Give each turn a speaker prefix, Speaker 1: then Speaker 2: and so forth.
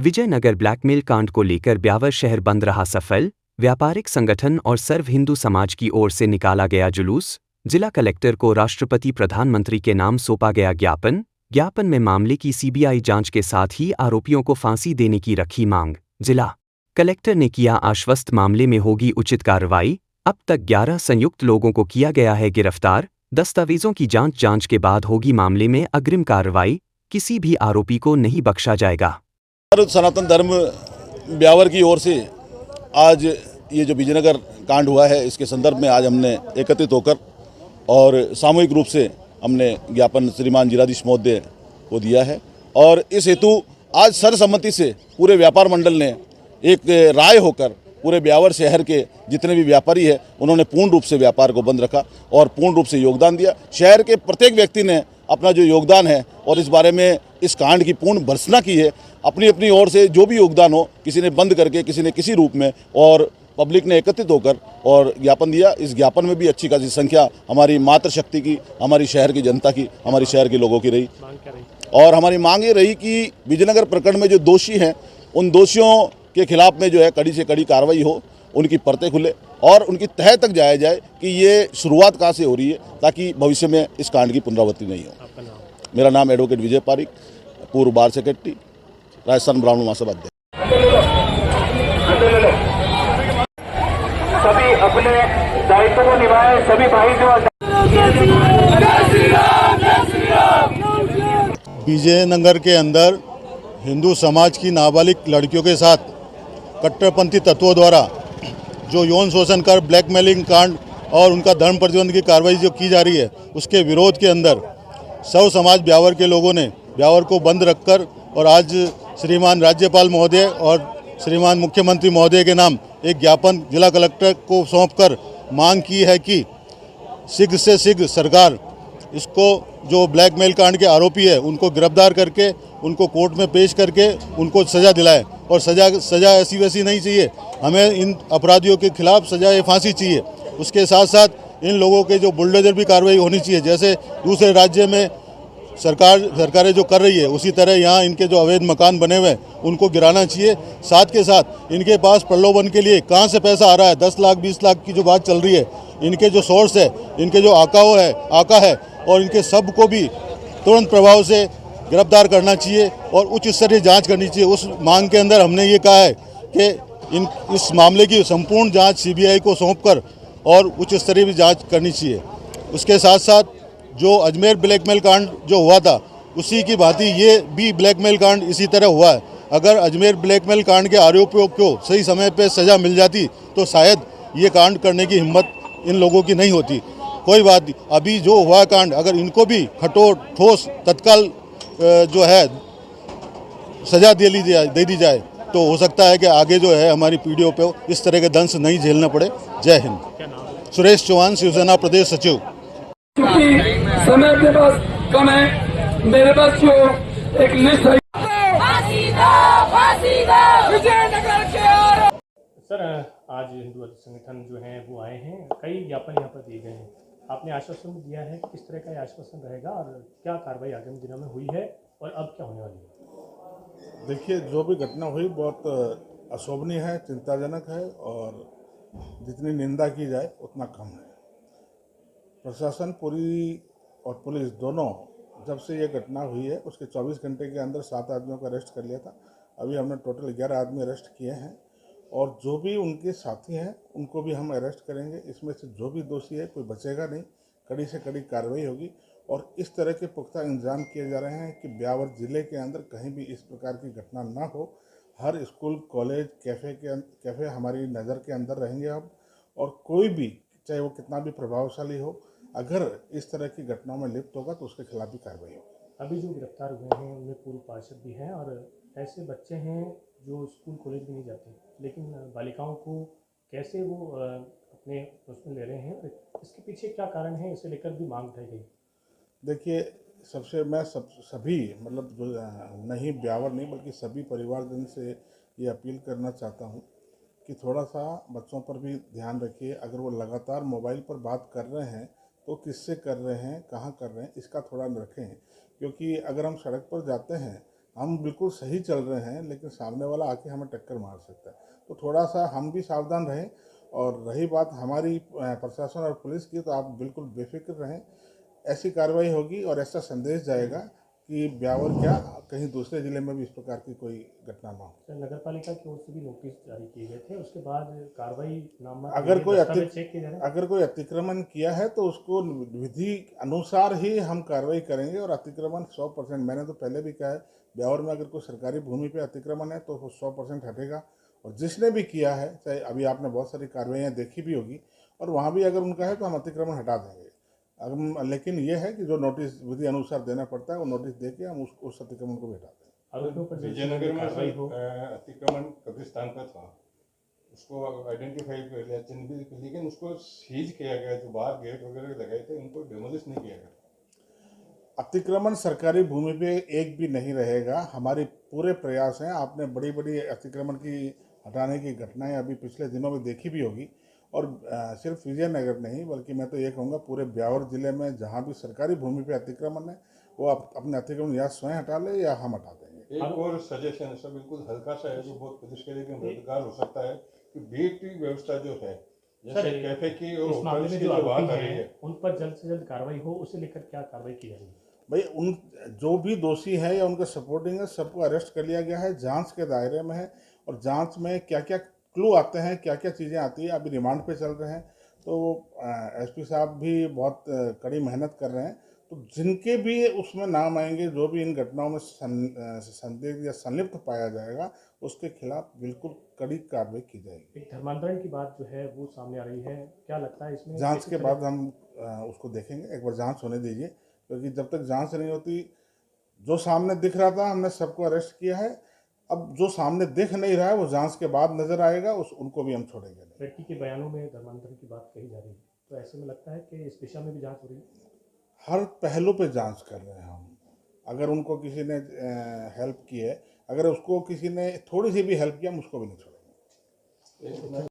Speaker 1: Vijayanagar blackmail कांड को लेकर ब्यावर शहर बंद रहा सफल। व्यापारिक संगठन और सर्व हिंदू समाज की ओर से निकाला गया जुलूस। जिला कलेक्टर को राष्ट्रपति प्रधानमंत्री के नाम सौंपा गया ज्ञापन में मामले की सीबीआई जांच के साथ ही आरोपियों को फांसी देने की रखी मांग। जिला कलेक्टर ने किया आश्वस्त, मामले में होगी उचित कार्रवाई। अब तक 11 संयुक्त लोगों को किया गया है गिरफ्तार। दस्तावेजों की जांच के बाद होगी मामले में अग्रिम कार्रवाई। किसी भी आरोपी को नहीं बख्शा जाएगा।
Speaker 2: सनातन धर्म ब्यावर की ओर से आज ये जो विजयनगर कांड हुआ है, इसके संदर्भ में आज हमने एकत्रित होकर और सामूहिक रूप से हमने ज्ञापन श्रीमान जिलाधीश महोदय को दिया है। और इस हेतु आज सर्वसम्मति से पूरे व्यापार मंडल ने एक राय होकर पूरे ब्यावर शहर के जितने भी व्यापारी हैं उन्होंने पूर्ण रूप से व्यापार को बंद रखा और पूर्ण रूप से योगदान दिया। शहर के प्रत्येक व्यक्ति ने अपना जो योगदान है और इस बारे में इस कांड की पूर्ण भर्त्सना की है। अपनी अपनी ओर से जो भी योगदान हो, किसी ने बंद करके, किसी ने किसी रूप में, और पब्लिक ने एकत्रित होकर और ज्ञापन दिया। इस ज्ञापन में भी अच्छी खासी संख्या हमारी मातृशक्ति की, हमारी शहर की जनता की, हमारी शहर के लोगों की रही। और हमारी मांग ये रही कि विजयनगर प्रकरण में जो दोषी हैं उन दोषियों के खिलाफ में जो है कड़ी से कड़ी कार्रवाई हो, उनकी परतें खुले और उनकी तह तक जाया जाए कि ये शुरुआत कहाँ से हो रही है, ताकि भविष्य में इस कांड की पुनरावृत्ति नहीं हो। मेरा नाम एडवोकेट विजय पारिक, पूर्व बार सेक्रेटरी, राजस्थान ब्राह्मण महासभा अध्यक्ष।
Speaker 3: सभी अपने दायित्व को निभाए, सभी भाई जो
Speaker 4: विजयनगर के अंदर हिंदू समाज की नाबालिग लड़कियों के साथ कट्टरपंथी तत्वों द्वारा जो यौन शोषण कर ब्लैकमेलिंग कांड और उनका धर्म प्रतिबंध की कार्रवाई जो की जा रही है, उसके विरोध के अंदर सर्व समाज ब्यावर के लोगों ने ब्यावर को बंद रखकर और आज श्रीमान राज्यपाल महोदय और श्रीमान मुख्यमंत्री महोदय के नाम एक ज्ञापन जिला कलेक्टर को सौंपकर मांग की है कि शीघ्र से शीघ्र सरकार इसको जो ब्लैकमेल कांड के आरोपी है उनको गिरफ्तार करके उनको कोर्ट में पेश करके उनको सज़ा दिलाए। और सज़ा ऐसी वैसी नहीं चाहिए, हमें इन अपराधियों के खिलाफ सज़ा फांसी चाहिए। उसके साथ साथ इन लोगों के जो बुलडोजर भी कार्रवाई होनी चाहिए, जैसे दूसरे राज्य में सरकारें जो कर रही है उसी तरह यहाँ इनके जो अवैध मकान बने हुए हैं उनको गिराना चाहिए। साथ के साथ इनके पास प्रलोभन के लिए कहाँ से पैसा आ रहा है, 10 लाख 20 लाख की जो बात चल रही है, इनके जो सोर्स है, इनके जो आका है और इनके सब को भी तुरंत प्रभाव से गिरफ्तार करना चाहिए और उच्च स्तरीय जांच करनी चाहिए। उस मांग के अंदर हमने ये कहा है कि इस मामले की संपूर्ण जांच सीबीआई को सौंपकर और उच्च स्तरीय भी जांच करनी चाहिए। उसके साथ साथ जो अजमेर ब्लैकमेल कांड जो हुआ था उसी की भांति ये भी ब्लैकमेल कांड इसी तरह हुआ है। अगर अजमेर ब्लैकमेल कांड के आरोपियों को सही समय पर सज़ा मिल जाती तो शायद ये कांड करने की हिम्मत इन लोगों की नहीं होती। कोई बात नहीं, अभी जो हुआ कांड अगर इनको भी कठोर ठोस तत्काल जो है सज़ा दे दी जाए तो हो सकता है कि आगे जो है हमारी पीढ़ियों पे इस तरह के दंश नहीं झेलना पड़े। जय हिंद। सुरेश चौहान, शिवसेना प्रदेश सचिव।
Speaker 5: समय के पास कम है, मेरे पास जो एक लिस्ट है।
Speaker 6: सर, आज हिंदू संगठन जो हैं वो आए हैं, कई ज्ञापन यहाँ पर दिए गए हैं। आपने आश्वासन दिया है, किस तरह का आश्वासन रहेगा और क्या कार्रवाई आगामी दिनों में हुई है और अब क्या होने वाली है?
Speaker 7: देखिए, जो भी घटना हुई बहुत अशोभनीय है, चिंताजनक है और जितनी निंदा की जाए उतना कम है। प्रशासन पूरी और पुलिस दोनों जब से ये घटना हुई है उसके 24 घंटे के अंदर 7 आदमियों को अरेस्ट कर लिया था। अभी हमने टोटल 11 आदमी अरेस्ट किए हैं और जो भी उनके साथी हैं उनको भी हम अरेस्ट करेंगे। इसमें से जो भी दोषी है कोई बचेगा नहीं, कड़ी से कड़ी कार्रवाई होगी। और इस तरह के पुख्ता इंतजाम किए जा रहे हैं कि ब्यावर ज़िले के अंदर कहीं भी इस प्रकार की घटना ना हो। हर स्कूल, कॉलेज, कैफ़े हमारी नज़र के अंदर रहेंगे हम, और कोई भी चाहे वो कितना भी प्रभावशाली हो, अगर इस तरह की घटनाओं में लिप्त होगा तो उसके खिलाफ भी कार्रवाई होगी।
Speaker 6: अभी जो गिरफ्तार हुए हैं उनमें पूर्व पार्षद भी हैं और ऐसे बच्चे हैं जो स्कूल कॉलेज भी नहीं जाते, लेकिन बालिकाओं को कैसे वो अपने उसमें ले रहे हैं, इसके पीछे क्या कारण है, इसे लेकर भी मांग उठाई गई।
Speaker 7: देखिए, सभी मतलब जो नहीं ब्यावर नहीं बल्कि सभी परिवारजन से ये अपील करना चाहता हूँ कि थोड़ा सा बच्चों पर भी ध्यान रखिए। अगर वो लगातार मोबाइल पर बात कर रहे हैं तो किससे कर रहे हैं, कहाँ कर रहे हैं, इसका थोड़ा रखें। क्योंकि अगर हम सड़क पर जाते हैं हम बिल्कुल सही चल रहे हैं, लेकिन सामने वाला आके हमें टक्कर मार सकता है। तो थोड़ा सा हम भी सावधान रहें। और रही बात हमारी प्रशासन और पुलिस की, तो आप बिल्कुल बेफिक्र रहें। ऐसी कार्रवाई होगी और ऐसा संदेश जाएगा कि ब्यावर क्या कहीं दूसरे जिले में भी इस प्रकार की कोई घटना ना हो।
Speaker 6: सर, नगर पालिका की ओर से भी नोटिस जारी किए गए थे, उसके बाद कार्रवाई नामा
Speaker 7: अगर कोई अतिक्रमण किया है तो उसको विधि अनुसार ही हम कार्रवाई करेंगे। और अतिक्रमण 100%, मैंने तो पहले भी कहा है, ब्यावर में अगर कोई सरकारी भूमि पे अतिक्रमण है तो वो 100% हटेगा। और जिसने भी किया है, चाहे अभी आपने बहुत सारी कार्रवाइयाँ देखी भी होगी, और वहाँ भी अगर उनका है तो हम अतिक्रमण हटा देंगे। लेकिन ये है कि जो नोटिस विधि अनुसार देना पड़ता है वो नोटिस दे के हम उस अतिक्रमण को भी हटा देंगे।
Speaker 6: आरोपियों पर
Speaker 8: विजयनगर में
Speaker 6: कार्रवाई हो।
Speaker 8: अतिक्रमण कब्रिस्तान का था, उसको आइडेंटिफाई कर लिया, चिन्ह भी, लेकिन उसको सीज किया गया। जो बाहर गेट वगैरह लगाए थे उनको डेमोलिश नहीं किया गया।
Speaker 7: अतिक्रमण सरकारी भूमि पे एक भी नहीं रहेगा। हमारे पूरे प्रयास हैं। आपने बड़ी बड़ी अतिक्रमण की हटाने की घटनाएं अभी पिछले दिनों में देखी भी होगी। और सिर्फ विजयनगर नहीं, बल्कि मैं तो ये कहूँगा पूरे ब्यावर जिले में जहाँ भी सरकारी भूमि पे अतिक्रमण है, वो अपने अतिक्रमण या स्वयं हटा ले या हम हटा देंगे।
Speaker 8: एक और सजेशन है सर, बिल्कुल हल्का सा है, जो बहुत पुलिस के लिए भी मददगार हो सकता है, कि बीट की व्यवस्था जो है, जैसे कैफे की और होटल्स की जो बात आ रही है,
Speaker 6: उन पर जल्द से जल्द कार्रवाई हो, उसे लेकर क्या कार्रवाई की जाएगी?
Speaker 7: भाई, उन जो भी दोषी है या उनके सपोर्टिंग है, सबको अरेस्ट कर लिया गया है, जांच के दायरे में है। और जांच में क्या क्या क्लू आते हैं, क्या क्या चीज़ें आती है, अभी रिमांड पे चल रहे हैं। तो एसपी साहब भी बहुत कड़ी मेहनत कर रहे हैं। तो जिनके भी उसमें नाम आएंगे, जो भी इन घटनाओं में संदिग्ध या संलिप्त पाया जाएगा, उसके खिलाफ बिल्कुल कड़ी कार्रवाई की जाएगी।
Speaker 6: एक धर्मांतरण की बात जो है वो सामने आ रही है, क्या लगता है इसमें?
Speaker 7: जांच के बाद हम उसको देखेंगे। एक बार जांच होने दीजिए, क्योंकि जब तक जांच नहीं होती, जो सामने दिख रहा था हमने सबको अरेस्ट किया है। अब जो सामने दिख नहीं रहा है वो जांच के बाद नजर आएगा, उनको भी हम छोड़ेंगे नहीं।
Speaker 6: लड़की के बयानों में धर्मांतरण की बात कही जा रही है, तो ऐसे में लगता है कि इस दिशा में भी जांच हो रही है।
Speaker 7: हर पहलू पे जांच कर रहे हैं हम। अगर उनको किसी ने हेल्प की है, अगर उसको किसी ने थोड़ी सी भी हेल्प किया, हम उसको भी नहीं छोड़ेंगे।